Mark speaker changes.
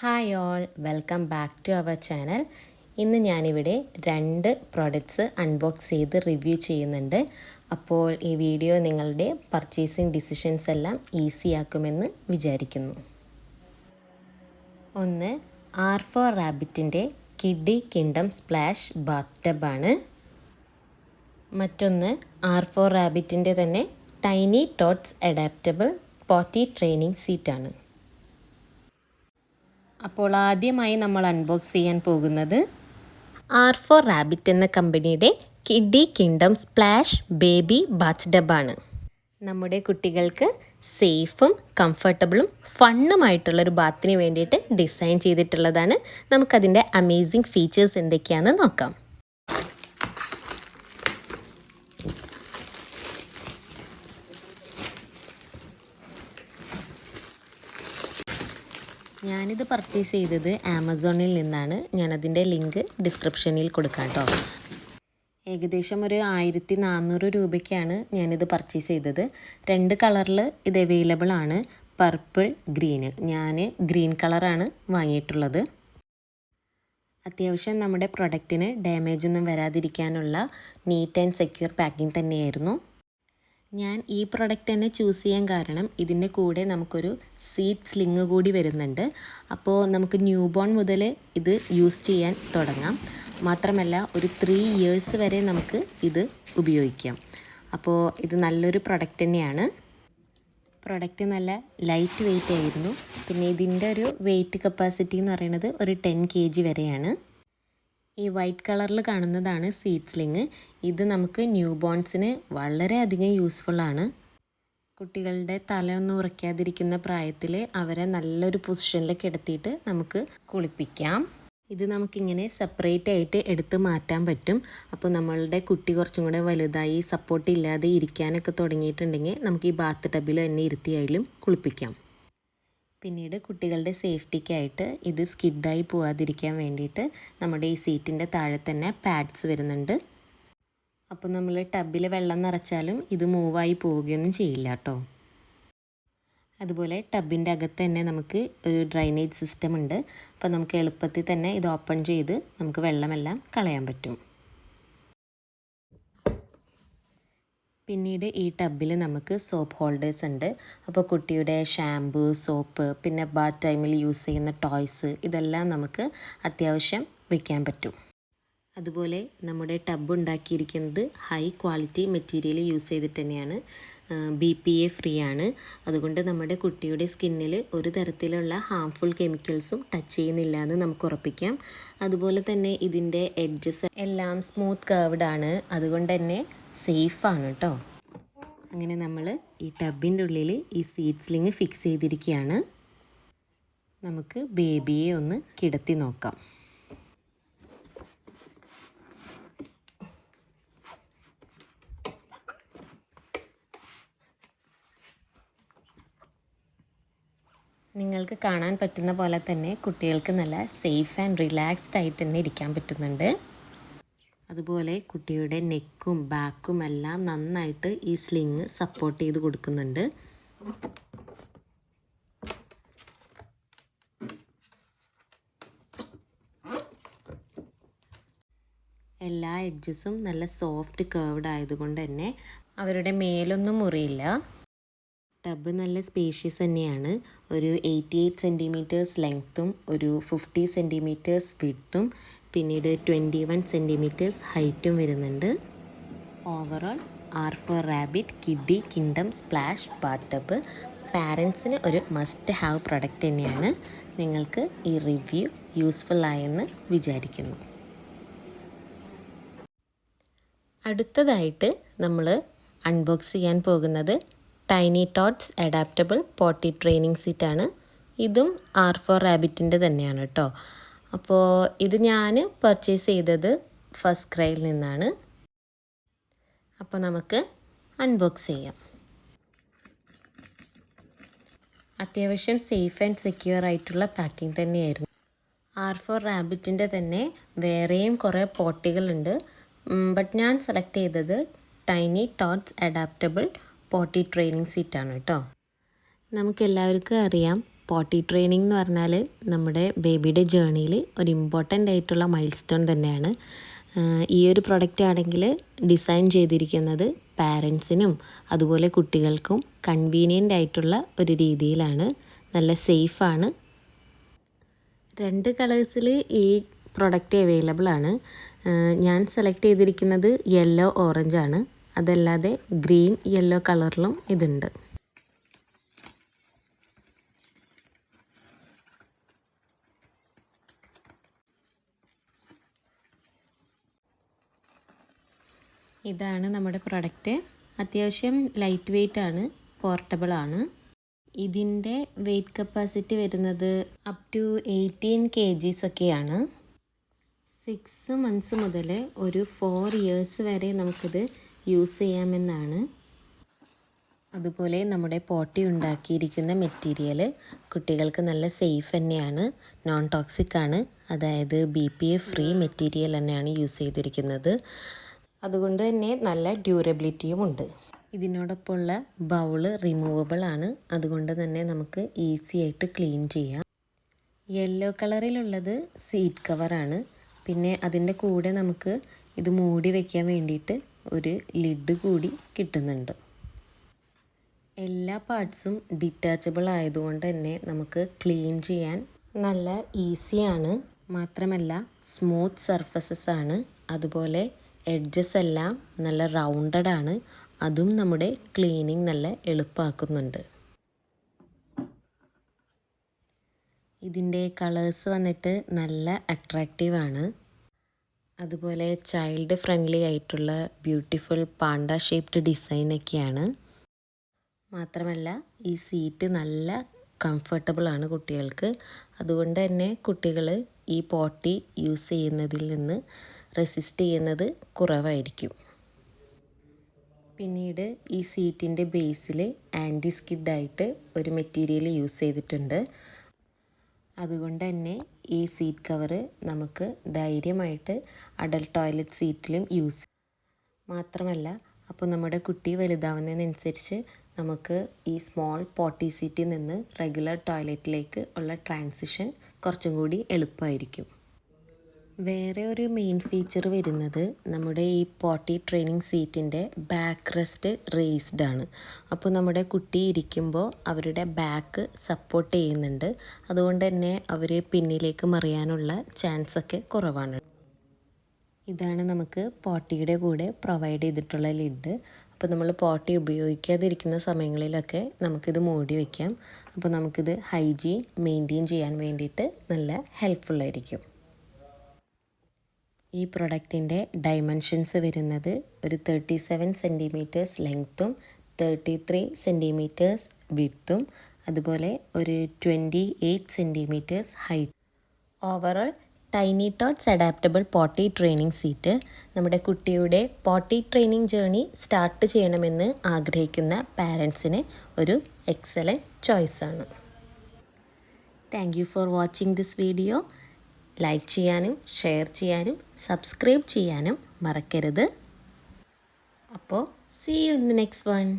Speaker 1: Hi all, welcome back to our channel. ഇന്ന് ഞാനിവിടെ 2 products unbox ചെയ്ത് റിവ്യൂ ചെയ്യുന്നുണ്ട്. അപ്പോൾ ഈ വീഡിയോ നിങ്ങളുടെ പർച്ചേസിങ് ഡിസിഷൻസ് എല്ലാം ഈസി ആക്കുമെന്ന് വിചാരിക്കുന്നു. ഒന്ന് R4 റാബിറ്റിൻ്റെ കിഡി കിങ്ഡം സ്പ്ലാഷ് ബാത്ത് ടബാണ്. മറ്റൊന്ന് R4 റാബിറ്റിൻ്റെ തന്നെ tiny tots adaptable potty training സീറ്റാണ്. അപ്പോൾ ആദ്യമായി നമ്മൾ അൺബോക്സ് ചെയ്യാൻ പോകുന്നത് R4 റാബിറ്റ് എന്ന കമ്പനിയുടെ കിഡി കിങ്ഡം സ്പ്ലാഷ് ബേബി ബാത്ത് ടബാണ്. നമ്മുടെ കുട്ടികൾക്ക് സേഫും കംഫർട്ടബിളും ഫണ്ണുമായിട്ടുള്ളൊരു ബാത്തിന് വേണ്ടിയിട്ട് ഡിസൈൻ ചെയ്തിട്ടുള്ളതാണ്. നമുക്കതിൻ്റെ അമേസിങ് ഫീച്ചേഴ്സ് എന്തൊക്കെയാണെന്ന് നോക്കാം. ഞാനിത് പർച്ചേസ് ചെയ്തത് ആമസോണിൽ നിന്നാണ്. ഞാനതിൻ്റെ ലിങ്ക് ഡിസ്ക്രിപ്ഷനിൽ കൊടുക്കാം കേട്ടോ. ഏകദേശം ഒരു 1400 രൂപയ്ക്കാണ് ഞാനിത് പർച്ചേസ് ചെയ്തത്. 2 കളറിൽ ഇത് അവൈലബിൾ ആണ്, പർപ്പിൾ, ഗ്രീന്. ഞാൻ ഗ്രീൻ കളറാണ് വാങ്ങിയിട്ടുള്ളത്. അത്യാവശ്യം നമ്മുടെ പ്രൊഡക്റ്റിന് ഡാമേജ് ഒന്നും വരാതിരിക്കാനുള്ള നീറ്റ് ആൻഡ് സെക്യൂർ പാക്കിംഗ് തന്നെയായിരുന്നു. ഞാൻ ഈ പ്രൊഡക്റ്റ് തന്നെ ചൂസ് ചെയ്യാൻ കാരണം ഇതിൻ്റെ കൂടെ നമുക്കൊരു സീറ്റ് സ്ലിങ് കൂടി വരുന്നുണ്ട്. അപ്പോൾ നമുക്ക് ന്യൂ ബോൺ മുതൽ ഇത് യൂസ് ചെയ്യാൻ തുടങ്ങാം. മാത്രമല്ല ഒരു 3 ഇയേഴ്സ് വരെ നമുക്ക് ഇത് ഉപയോഗിക്കാം. അപ്പോൾ ഇത് നല്ലൊരു പ്രൊഡക്റ്റ് തന്നെയാണ്. പ്രൊഡക്റ്റ് നല്ല ലൈറ്റ് വെയ്റ്റ് ആയിരുന്നു. പിന്നെ ഇതിൻ്റെ ഒരു വെയ്റ്റ് കപ്പാസിറ്റി എന്ന് പറയുന്നത് ഒരു 10 kg വരെയാണ്. ഈ വൈറ്റ് കളറിൽ കാണുന്നതാണ് സീറ്റ് സ്ലിങ്. ഇത് നമുക്ക് ന്യൂ ബോൺസിന് വളരെയധികം യൂസ്ഫുള്ളാണ്. കുട്ടികളുടെ തലയൊന്നും ഉറയ്ക്കാതിരിക്കുന്ന പ്രായത്തിൽ അവരെ നല്ലൊരു പൊസിഷനിൽ കിടത്തിയിട്ട് നമുക്ക് കുളിപ്പിക്കാം. ഇത് നമുക്കിങ്ങനെ സെപ്പറേറ്റ് ആയിട്ട് എടുത്ത് മാറ്റാൻ പറ്റും. അപ്പോൾ നമ്മളുടെ കുട്ടി കുറച്ചും കൂടെ വലുതായി സപ്പോർട്ട് ഇല്ലാതെ ഇരിക്കാനൊക്കെ തുടങ്ങിയിട്ടുണ്ടെങ്കിൽ നമുക്ക് ഈ ബാത്ത് ടബിൽ തന്നെ ഇരുത്തിയായാലും കുളിപ്പിക്കാം. പിന്നീട് കുട്ടികളുടെ സേഫ്റ്റിക്കായിട്ട് ഇത് സ്കിഡായി പോകാതിരിക്കാൻ വേണ്ടിയിട്ട് നമ്മുടെ ഈ സീറ്റിൻ്റെ താഴെ തന്നെ പാഡ്സ് വരുന്നുണ്ട്. അപ്പോൾ നമ്മൾ ടബിൽ വെള്ളം നിറച്ചാലും ഇത് മൂവായി പോവുകയൊന്നും ചെയ്യില്ല കേട്ടോ. അതുപോലെ ടബിൻ്റെ അകത്ത് തന്നെ നമുക്ക് ഒരു ഡ്രൈനേജ് സിസ്റ്റം ഉണ്ട്. അപ്പോൾ നമുക്ക് എളുപ്പത്തിൽ തന്നെ ഇത് ഓപ്പൺ ചെയ്ത് നമുക്ക് വെള്ളമെല്ലാം കളയാൻ പറ്റും. പിന്നീട് ഈ ടബിൽ നമുക്ക് സോപ്പ് ഹോൾഡേഴ്സ് ഉണ്ട്. അപ്പോൾ കുട്ടിയുടെ ഷാമ്പു, സോപ്പ്, പിന്നെ ബാത്ത് ടൈമിൽ യൂസ് ചെയ്യുന്ന ടോയ്സ് ഇതെല്ലാം നമുക്ക് അത്യാവശ്യം വയ്ക്കാൻ പറ്റും. അതുപോലെ നമ്മുടെ ടബ് ഉണ്ടാക്കിയിരിക്കുന്നത് ഹൈ ക്വാളിറ്റി മെറ്റീരിയൽ യൂസ് ചെയ്തിട്ട് തന്നെയാണ്. BPA ഫ്രീ ആണ്. അതുകൊണ്ട് നമ്മുടെ കുട്ടിയുടെ സ്കിന്നിൽ ഒരു തരത്തിലുള്ള ഹാംഫുൾ കെമിക്കൽസും ടച്ച് ചെയ്യുന്നില്ല എന്ന് നമുക്ക് ഉറപ്പിക്കാം. അതുപോലെ തന്നെ ഇതിൻ്റെ എഡ്ജസ് എല്ലാം സ്മൂത്ത് കർവ്ഡ് ആണ്. അതുകൊണ്ട് തന്നെ സേഫാണ് കേട്ടോ. അങ്ങനെ നമ്മൾ ഈ ടബിൻ്റെ ഉള്ളിൽ ഈ സീറ്റ് സ്ലിങ് ഫിക്സ് ചെയ്തിരിക്കുകയാണ്. നമുക്ക് ബേബിയെ ഒന്ന് കിടത്തി നോക്കാം. നിങ്ങൾക്ക് കാണാൻ പറ്റുന്ന പോലെ തന്നെ കുട്ടികൾക്ക് നല്ല സേഫ് ആൻഡ് റിലാക്സ്ഡ് ആയിട്ട് തന്നെ ഇരിക്കാൻ പറ്റുന്നുണ്ട്. അതുപോലെ കുട്ടിയുടെ നെക്കും ബാക്കും എല്ലാം നന്നായിട്ട് ഈ സ്ലിങ് സപ്പോർട്ട് ചെയ്ത് കൊടുക്കുന്നുണ്ട്. എല്ലാ എഡ്ജസും നല്ല സോഫ്റ്റ് കർവ്ഡ് ആയതുകൊണ്ട് തന്നെ അവരുടെ മേലൊന്നും മുറിയില്ല. ടബ് നല്ല സ്പേഷ്യസ് തന്നെയാണ്. ഒരു 88 സെൻറ്റിമീറ്റേഴ്സ് ലെങ്ത്തും ഒരു 50 സെൻറ്റിമീറ്റേഴ്സ് വിഡ്ത്തും പിന്നീട് 21 സെൻറ്റിമീറ്റേഴ്സ് ഹൈറ്റും വരുന്നുണ്ട്. Overall R4 rabbit kiddie kingdom splash bathtub പാരൻസിന് ഒരു മസ്റ്റ് ഹാവ് പ്രൊഡക്റ്റ് തന്നെയാണ്. നിങ്ങൾക്ക് ഈ റിവ്യൂ യൂസ്ഫുൾ ആയെന്ന് വിചാരിക്കുന്നു. അടുത്തതായിട്ട് നമ്മൾ അൺബോക്സ് ചെയ്യാൻ പോകുന്നത് tiny tots adaptable potty training സീറ്റാണ്. ഇതും R4 റാബിറ്റിൻ്റെ തന്നെയാണ് കേട്ടോ. അപ്പോൾ ഇത് ഞാൻ പർച്ചേസ് ചെയ്തത് ഫസ്റ്റ് ക്രൈയിൽ നിന്നാണ്. അപ്പോൾ നമുക്ക് അൺബോക്സ് ചെയ്യാം. അത്യാവശ്യം സേഫ് ആൻഡ് സെക്യൂർ ആയിട്ടുള്ള പാക്കിംഗ് തന്നെയായിരുന്നു. R4 റാബിറ്റിൻ്റെ തന്നെ വേറെയും കുറേ പോട്ടികളുണ്ട്. ബട്ട് ഞാൻ സെലക്ട് ചെയ്തത് tiny tots adaptable potty training സീറ്റാണ് കേട്ടോ. നമുക്കെല്ലാവർക്കും അറിയാം പോട്ടി ട്രെയിനിങ് എന്ന് പറഞ്ഞാൽ നമ്മുടെ ബേബിയുടെ ജേണിയിൽ ഒരു ഇമ്പോർട്ടൻ്റ് ആയിട്ടുള്ള മൈൽ സ്റ്റോൺ തന്നെയാണ്. ഈ ഒരു പ്രൊഡക്റ്റ് ആണെങ്കിൽ ഡിസൈൻ ചെയ്തിരിക്കുന്നത് പാരൻസിനും അതുപോലെ കുട്ടികൾക്കും കൺവീനിയൻ്റ് ആയിട്ടുള്ള ഒരു രീതിയിലാണ്. നല്ല സേഫാണ്. 2 കളേഴ്സിൽ ഈ പ്രൊഡക്റ്റ് അവൈലബിൾ ആണ്. ഞാൻ സെലക്ട് ചെയ്തിരിക്കുന്നത് യെല്ലോ ഓറഞ്ച് ആണ്. അതല്ലാതെ ഗ്രീൻ യെല്ലോ കളറിലും ഇതുണ്ട്. ഇതാണ് നമ്മുടെ പ്രൊഡക്റ്റ്. അത്യാവശ്യം ലൈറ്റ് വെയ്റ്റ് ആണ്, പോർട്ടബിൾ ആണ്. ഇതിൻ്റെ വെയ്റ്റ് കപ്പാസിറ്റി വരുന്നത് അപ് ടു 18 kgs ഒക്കെയാണ്. 6 months മുതൽ ഒരു 4 years വരെ നമുക്കിത് യൂസ് ചെയ്യാമെന്നാണ്. അതുപോലെ നമ്മുടെ പോട്ടി ഉണ്ടാക്കിയിരിക്കുന്ന മെറ്റീരിയൽ കുട്ടികൾക്ക് നല്ല സേഫ് തന്നെയാണ്, നോൺ ടോക്സിക് ആണ്. അതായത് BPA ഫ്രീ മെറ്റീരിയൽ തന്നെയാണ് യൂസ് ചെയ്തിരിക്കുന്നത്. അതുകൊണ്ട് തന്നെ നല്ല ഡ്യൂറബിലിറ്റിയും ഉണ്ട്. ഇതിനോടൊപ്പമുള്ള ബൗള് റിമൂവബിൾ ആണ്. അതുകൊണ്ട് തന്നെ നമുക്ക് ഈസി ആയിട്ട് ക്ലീൻ ചെയ്യാം. യെല്ലോ കളറിലുള്ളത് സീറ്റ് കവറാണ്. പിന്നെ അതിൻ്റെ കൂടെ നമുക്ക് ഇത് മൂടി വയ്ക്കാൻ വേണ്ടിയിട്ട് ഒരു ലിഡ് കൂടി കിട്ടുന്നുണ്ട്. എല്ലാ പാർട്സും ഡിറ്റാച്ചബിൾ ആയതുകൊണ്ട് തന്നെ നമുക്ക് ക്ലീൻ ചെയ്യാൻ നല്ല ഈസിയാണ്. മാത്രമല്ല സ്മൂത്ത് സർഫസസ് ആണ്. അതുപോലെ എഡ്ജസ് എല്ലാം നല്ല റൗണ്ടഡ് ആണ്. അതും നമ്മുടെ ക്ലീനിങ് നല്ല എളുപ്പമാക്കുന്നുണ്ട്. ഇതിൻ്റെ കളേഴ്സ് വന്നിട്ട് നല്ല അട്രാക്റ്റീവ് ആണ്. അതുപോലെ ചൈൽഡ് ഫ്രണ്ട്ലി ആയിട്ടുള്ള ബ്യൂട്ടിഫുൾ പാണ്ട ഷേപ്ഡ് ഡിസൈനൊക്കെയാണ്. മാത്രമല്ല ഈ സീറ്റ് നല്ല കംഫർട്ടബിൾ ആണ് കുട്ടികൾക്ക്. അതുകൊണ്ട് തന്നെ കുട്ടികൾ ഈ പോട്ടി യൂസ് ചെയ്യുന്നതിൽ നിന്ന് റെസിസ്റ്റ് ചെയ്യുന്നത് കുറവായിരിക്കും. പിന്നീട് ഈ സീറ്റിൻ്റെ ബേസിൽ ആൻറ്റി സ്കിഡായിട്ട് ഒരു മെറ്റീരിയൽ യൂസ് ചെയ്തിട്ടുണ്ട്. അതുകൊണ്ട് തന്നെ ഈ സീറ്റ് കവറ് നമുക്ക് ധൈര്യമായിട്ട് അഡൽട്ട് ടോയ്ലറ്റ് സീറ്റിലും യൂസ്. മാത്രമല്ല അപ്പോൾ നമ്മുടെ കുട്ടി വലുതാവുന്നതിനനുസരിച്ച് നമുക്ക് ഈ സ്മോൾ പോട്ടി സീറ്റിൽ നിന്ന് റെഗുലർ ടോയ്ലറ്റിലേക്ക് ഉള്ള ട്രാൻസിഷൻ കുറച്ചും കൂടി എളുപ്പമായിരിക്കും. വേറെ ഒരു മെയിൻ ഫീച്ചർ വരുന്നത് നമ്മുടെ ഈ പോട്ടി ട്രെയിനിങ് സീറ്റിൻ്റെ ബാക്ക് റെസ്റ്റ് റേസ്ഡ് ആണ്. അപ്പോൾ നമ്മുടെ കുട്ടി ഇരിക്കുമ്പോൾ അവരുടെ ബാക്ക് സപ്പോർട്ട് ചെയ്യുന്നുണ്ട്. അതുകൊണ്ട് തന്നെ അവർ പിന്നിലേക്ക് മറിയാനുള്ള ചാൻസൊക്കെ കുറവാണ്. ഇതാണ് നമുക്ക് പോട്ടിയുടെ കൂടെ പ്രൊവൈഡ് ചെയ്തിട്ടുള്ള ലിഡ്. അപ്പോൾ നമ്മൾ പോട്ടി ഉപയോഗിക്കാതിരിക്കുന്ന സമയങ്ങളിലൊക്കെ നമുക്കിത് മൂടി വയ്ക്കാം. അപ്പോൾ നമുക്കിത് ഹൈജീൻ മെയിൻറ്റെയിൻ ചെയ്യാൻ വേണ്ടിയിട്ട് നല്ല ഹെൽപ്ഫുള്ളായിരിക്കും. ഈ പ്രൊഡക്റ്റിൻ്റെ ഡൈമെൻഷൻസ് വരുന്നത് ഒരു 37 cm ലെങ്ത്തും 33 cm വിഡ്ത്തും അതുപോലെ ഒരു 28 cm height. Overall tiny tots adaptable potty training seat നമ്മുടെ കുട്ടിയുടെ പോട്ടി ട്രെയിനിങ് ജേർണി സ്റ്റാർട്ട് ചെയ്യണമെന്ന് ആഗ്രഹിക്കുന്ന പാരൻസിന് ഒരു എക്സലൻറ്റ് ചോയ്സാണ്. Thank you for watching this video. Like ചെയ്യാനും ഷെയർ ചെയ്യാനും സബ്സ്ക്രൈബ് ചെയ്യാനും മറക്കരുത്. അപ്പോൾ see you in the next one.